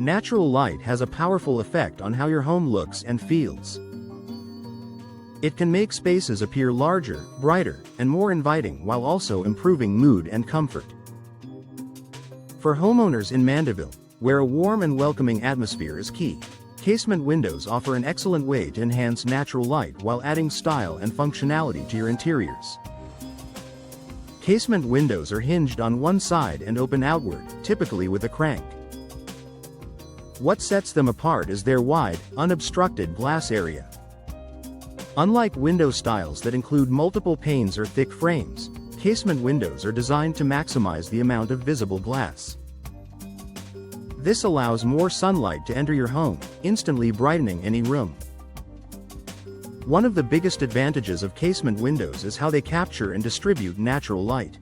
Natural light has a powerful effect on how your home looks and feels. It can make spaces appear larger, brighter, and more inviting while also improving mood and comfort. For homeowners in Mandeville, where a warm and welcoming atmosphere is key, casement windows offer an excellent way to enhance natural light while adding style and functionality to your interiors. Casement windows are hinged on one side and open outward, typically with a crank. What sets them apart is their wide, unobstructed glass area. Unlike window styles that include multiple panes or thick frames, casement windows are designed to maximize the amount of visible glass. This allows more sunlight to enter your home, instantly brightening any room. One of the biggest advantages of casement windows is how they capture and distribute natural light.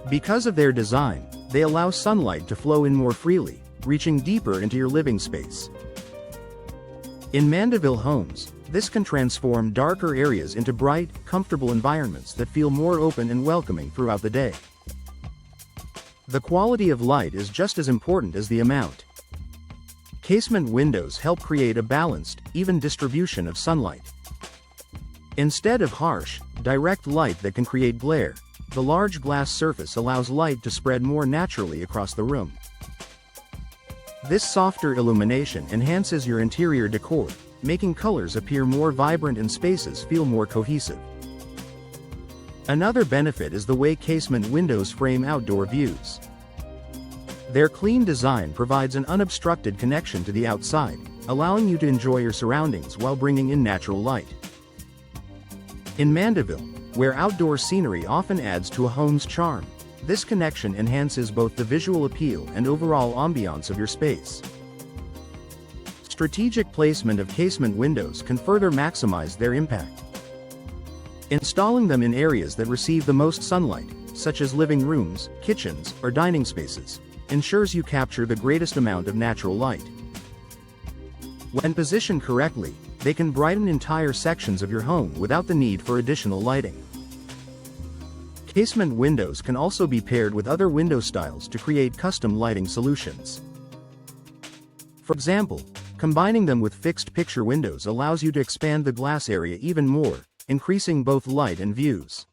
Because of their design, they allow sunlight to flow in more freely, reaching deeper into your living space. In Mandeville homes, this can transform darker areas into bright, comfortable environments that feel more open and welcoming throughout the day. The quality of light is just as important as the amount. Casement windows help create a balanced, even distribution of sunlight. Instead of harsh, direct light that can create glare, the large glass surface allows light to spread more naturally across the room. This softer illumination enhances your interior decor, making colors appear more vibrant and spaces feel more cohesive. Another benefit is the way casement windows frame outdoor views. Their clean design provides an unobstructed connection to the outside, allowing you to enjoy your surroundings while bringing in natural light. In Mandeville, where outdoor scenery often adds to a home's charm, this connection enhances both the visual appeal and overall ambiance of your space. Strategic placement of casement windows can further maximize their impact. Installing them in areas that receive the most sunlight, such as living rooms, kitchens, or dining spaces, ensures you capture the greatest amount of natural light. When positioned correctly, they can brighten entire sections of your home without the need for additional lighting. Casement windows can also be paired with other window styles to create custom lighting solutions. For example, combining them with fixed picture windows allows you to expand the glass area even more, increasing both light and views.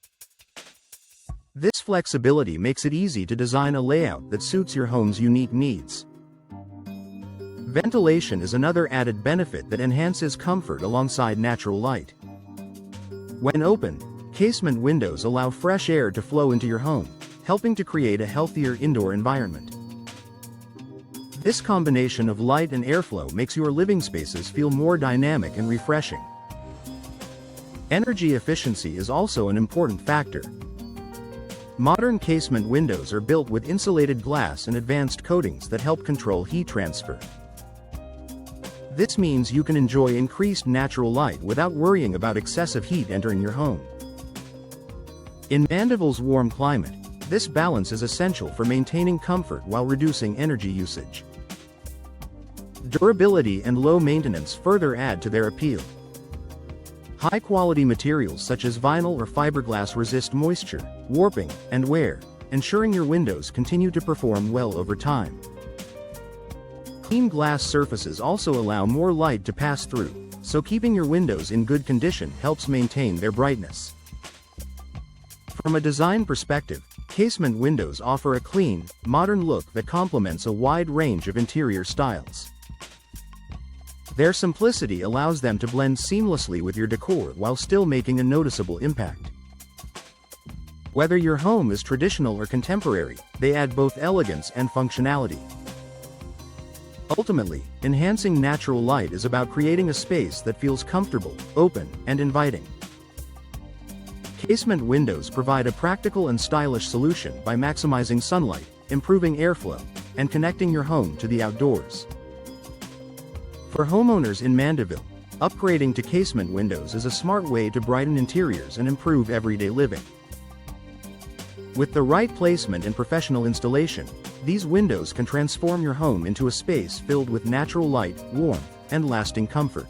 This flexibility makes it easy to design a layout that suits your home's unique needs. Ventilation is another added benefit that enhances comfort alongside natural light. When open, casement windows allow fresh air to flow into your home, helping to create a healthier indoor environment. This combination of light and airflow makes your living spaces feel more dynamic and refreshing. Energy efficiency is also an important factor. Modern casement windows are built with insulated glass and advanced coatings that help control heat transfer. This means you can enjoy increased natural light without worrying about excessive heat entering your home. In Mandeville's warm climate, this balance is essential for maintaining comfort while reducing energy usage. Durability and low maintenance further add to their appeal. High-quality materials such as vinyl or fiberglass resist moisture, warping, and wear, ensuring your windows continue to perform well over time. Clean glass surfaces also allow more light to pass through, so keeping your windows in good condition helps maintain their brightness. From a design perspective, casement windows offer a clean, modern look that complements a wide range of interior styles. Their simplicity allows them to blend seamlessly with your decor while still making a noticeable impact. Whether your home is traditional or contemporary, they add both elegance and functionality. Ultimately, enhancing natural light is about creating a space that feels comfortable, open, and inviting. Casement windows provide a practical and stylish solution by maximizing sunlight, improving airflow, and connecting your home to the outdoors. For homeowners in Mandeville, upgrading to casement windows is a smart way to brighten interiors and improve everyday living. With the right placement and professional installation, these windows can transform your home into a space filled with natural light, warmth, and lasting comfort.